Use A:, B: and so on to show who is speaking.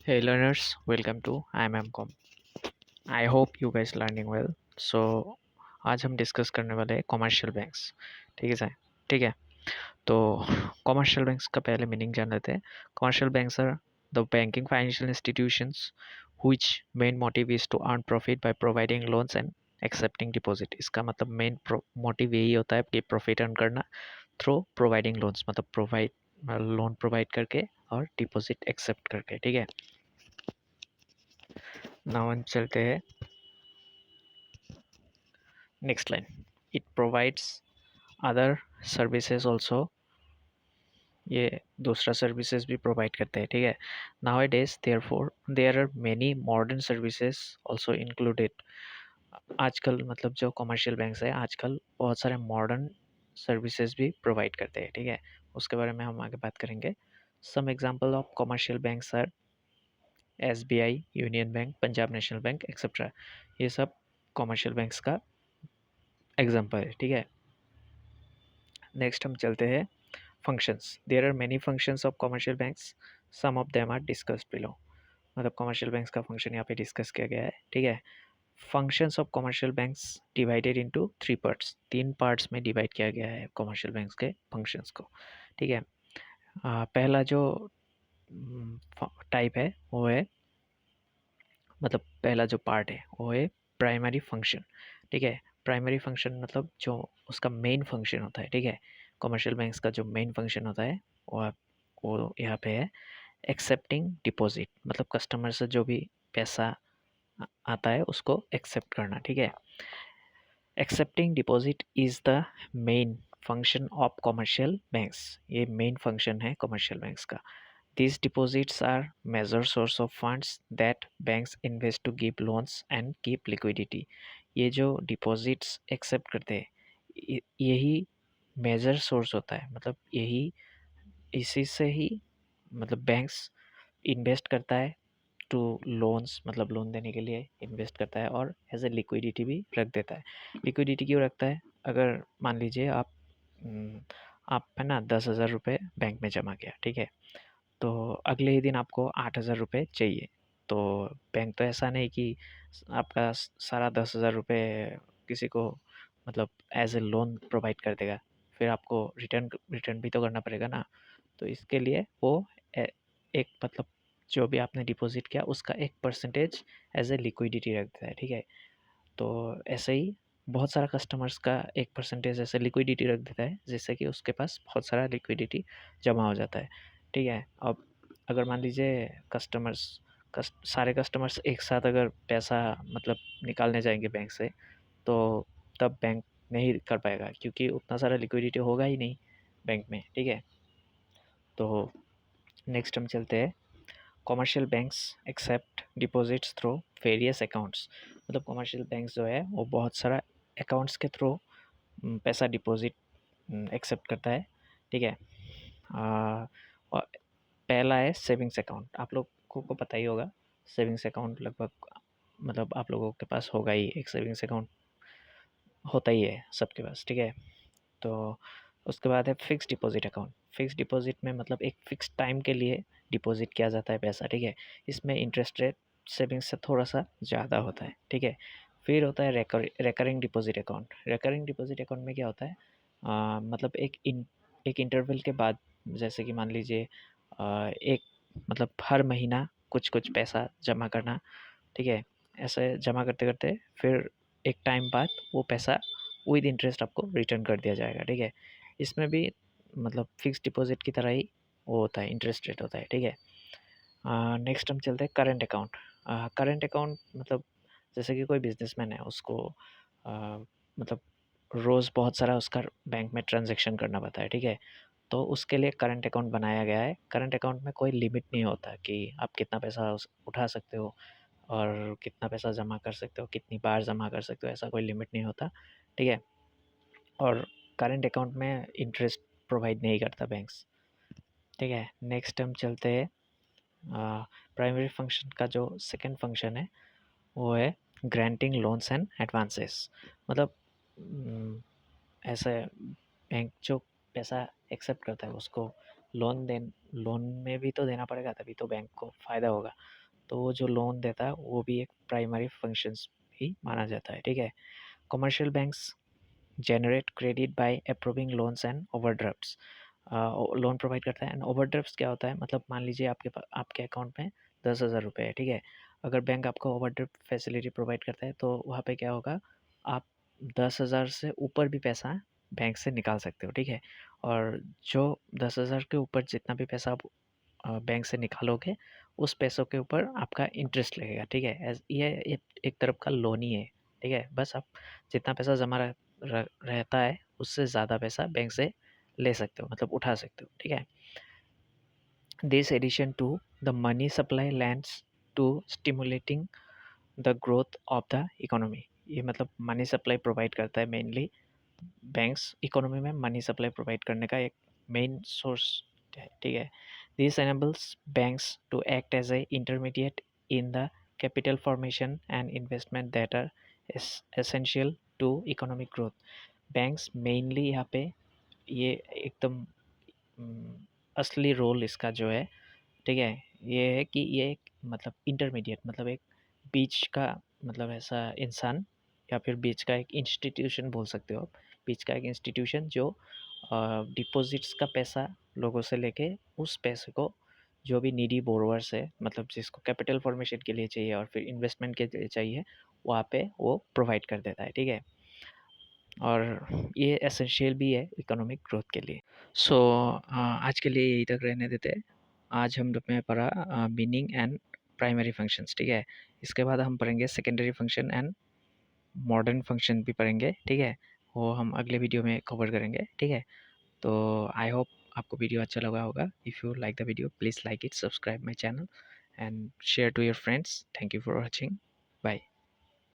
A: Hey learners, welcome to IMM.com. I hope you guys learning well. So आज हम discuss करने वाले हैं कमर्शियल बैंक्स। ठीक है सर। ठीक है। तो कमर्शियल बैंक्स का पहले मीनिंग जान लेते हैं। Commercial banks are the banking financial institutions which main motive is to earn profit by providing loans and accepting deposit. इसका मतलब मेन मोटिव यही होता है कि प्रॉफिट अर्न करना थ्रू प्रोवाइडिंग लोन्स, मतलब प्रोवाइड लोन प्रोवाइड करके और डिपॉजिट एक्सेप्ट करके। ठीक है। नाउ हम चलते हैं next line. It provides other services also. ये दूसरा सर्विसेज भी प्रोवाइड करते हैं। ठीक है। Now it is therefore there are many modern services also included. आजकल मतलब जो कमर्शियल बैंक्स है आजकल बहुत सारे मॉडर्न सर्विसेज भी प्रोवाइड करते हैं। ठीक है। उसके बारे में हम आगे बात करेंगे। Some example of commercial banks are SBI, Union Bank, Punjab National Bank etcetera. ये सब कमर्शियल बैंक्स का एग्जांपल है। ठीक है। नेक्स्ट हम चलते हैं functions. There are many functions of commercial banks, some of them are discussed below. मतलब कमर्शियल बैंक्स का फंक्शन यहाँ पे डिस्कस किया गया है। ठीक है। Functions of commercial banks divided into 3 parts. 3 parts में डिवाइड किया गया है कमर्शियल बैंक्स के फंक्शंस को। ठीक है। पहला जो टाइप है वो है, मतलब पहला जो पार्ट है वो है प्राइमरी फंक्शन। ठीक है। प्राइमरी फंक्शन मतलब जो उसका मेन फंक्शन होता है। ठीक है। कमर्शियल बैंक्स का जो मेन फंक्शन होता है वो यहाँ पे है एक्सेप्टिंग डिपॉजिट, मतलब कस्टमर से जो भी पैसा आता है उसको एक्सेप्ट करना। ठीक है। Accepting deposit is the main function of commercial banks. ये मेन फंक्शन है कमर्शियल बैंक्स का। These deposits are major source of funds that banks invest to give loans and keep liquidity. ये जो डिपॉजिट्स एक्सेप्ट करते हैं यही major source होता है, मतलब यही इसी से ही मतलब बैंक्स इन्वेस्ट करता है टू लोन्स, मतलब लोन देने के लिए इन्वेस्ट करता है और एज ए लिक्विडिटी भी रख देता है। लिक्विडिटी क्यों रखता है? अगर मान लीजिए आप है ना 10,000 रुपये बैंक में जमा किया। ठीक है। तो अगले ही दिन आपको 8,000 रुपये चाहिए। तो बैंक तो ऐसा नहीं कि आपका सारा 10,000 रुपये किसी को मतलब एज ए लोन प्रोवाइड कर देगा। फिर आपको रिटर्न रिटर्न भी तो करना पड़ेगा ना। तो इसके लिए वो एक मतलब जो भी आपने डिपॉजिट किया उसका 1% एज ए लिक्विडिटी रख देता है। ठीक है। तो ऐसे ही बहुत सारा कस्टमर्स का 1% ऐसे लिक्विडिटी रख देता है जिससे कि उसके पास बहुत सारा लिक्विडिटी जमा हो जाता है। ठीक है। अब अगर मान लीजिए सारे कस्टमर्स एक साथ अगर पैसा मतलब निकालने जाएंगे बैंक से, तो तब बैंक नहीं कर पाएगा क्योंकि उतना सारा लिक्विडिटी होगा ही नहीं बैंक में। ठीक है। तो नेक्स्ट हम चलते हैं commercial banks accept deposits through various accounts. मतलब कमर्शियल बैंक्स जो है वो बहुत सारा अकाउंट्स के थ्रू पैसा डिपॉजिट एक्सेप्ट करता है। ठीक है। और पहला है सेविंग्स अकाउंट। आप लोगों को पता ही होगा सेविंग्स अकाउंट, लगभग मतलब आप लोगों के पास होगा ही एक सेविंग्स अकाउंट, होता ही है सबके पास। ठीक है। तो उसके बाद है fix deposit account. Fix deposit में मतलब एक फिक्स टाइम के लिए डिपॉजिट किया जाता है पैसा। ठीक है। इसमें इंटरेस्ट रेट सेविंग्स से थोड़ा सा ज़्यादा होता है। ठीक है। फिर होता है recurring deposit account. Recurring deposit account में क्या होता है, मतलब एक इंटरवल के बाद, जैसे कि मान लीजिए एक मतलब हर महीना कुछ कुछ पैसा जमा करना। ठीक है। ऐसे जमा करते करते फिर एक टाइम बाद वो पैसा विद इंटरेस्ट आपको रिटर्न कर दिया जाएगा। ठीक है। इसमें भी मतलब फिक्स डिपॉजिट की तरह ही वो होता है, इंटरेस्ट रेट होता है। ठीक है। नेक्स्ट हम चलते हैं करंट अकाउंट। करंट अकाउंट मतलब जैसे कि कोई बिजनेसमैन है उसको मतलब रोज़ बहुत सारा उसका बैंक में ट्रांजैक्शन करना पड़ता है। ठीक है। तो उसके लिए करंट अकाउंट बनाया गया है। करंट अकाउंट में कोई लिमिट नहीं होता कि आप कितना पैसा उठा सकते हो और कितना पैसा जमा कर सकते हो, कितनी बार जमा कर सकते हो, ऐसा कोई लिमिट नहीं होता। ठीक है। और करंट अकाउंट में इंटरेस्ट प्रोवाइड नहीं करता बैंक्स। ठीक है। नेक्स्ट हम चलते हैं प्राइमरी फंक्शन का जो सेकंड फंक्शन है वो है ग्रांटिंग लोन्स एंड एडवांसेस। मतलब ऐसे बैंक जो पैसा एक्सेप्ट करता है उसको लोन में भी तो देना पड़ेगा, तभी तो बैंक को फ़ायदा होगा। तो वो जो लोन देता है वो भी एक प्राइमरी फंक्शंस ही माना जाता है, ठीक है। Commercial banks generate credit by approving loans and overdrafts. Loan provide करता है। एंड ओवरड्राफ्ट्स क्या होता है, मतलब मान लीजिए आपके अकाउंट में 10,000 रुपये है, ठीक है। अगर बैंक आपको ओवरड्राफ्ट फैसिलिटी प्रोवाइड करता है तो वहाँ पे क्या होगा, आप 10,000 से ऊपर भी पैसा बैंक से निकाल सकते हो, ठीक है। और जो 10,000 के ऊपर जितना भी पैसा आप बैंक से निकालोगे, उस पैसों के ऊपर आपका इंटरेस्ट लगेगा, ठीक है। ये एक तरफ का लोन ही है, ठीक है। बस आप जितना पैसा जमा रहता है उससे ज़्यादा पैसा बैंक से ले सकते हो, मतलब उठा सकते हो, ठीक है। This addition to the money supply lands to stimulating the growth of the economy. ये मतलब मनी सप्लाई प्रोवाइड करता है मेनली, बैंक्स इकोनॉमी में मनी सप्लाई प्रोवाइड करने का एक मेन सोर्स है, ठीक है। This enables banks to act as a intermediate in the capital formation and investment that are essential to economic growth. Banks mainly यहाँ पे ये एकदम असली रोल इसका जो है, ठीक है, ये है कि ये एक मतलब इंटरमीडिएट, मतलब एक बीच का, मतलब ऐसा इंसान या फिर बीच का एक इंस्टीट्यूशन बोल सकते हो आप। बीच का एक इंस्टीट्यूशन जो डिपॉजिट्स का पैसा लोगों से लेके उस पैसे को जो भी नीडी बोरोवर्स है, मतलब जिसको कैपिटल फॉर्मेशन के लिए चाहिए और फिर इन्वेस्टमेंट के लिए चाहिए, वहाँ पे वो प्रोवाइड कर देता है, ठीक है। और ये एसेंशियल भी है इकोनॉमिक ग्रोथ के लिए। सो आज के लिए यही तक रहने देते हैं। आज हम लोग में पढ़ा मीनिंग एंड प्राइमरी फंक्शंस, ठीक है। इसके बाद हम पढ़ेंगे secondary function and modern function भी पढ़ेंगे, ठीक है। वो हम अगले वीडियो में कवर करेंगे, ठीक है। तो आई होप आपको वीडियो अच्छा लगा होगा। If you like the video please like it, subscribe my channel and share to your friends. Thank you for watching. Bye.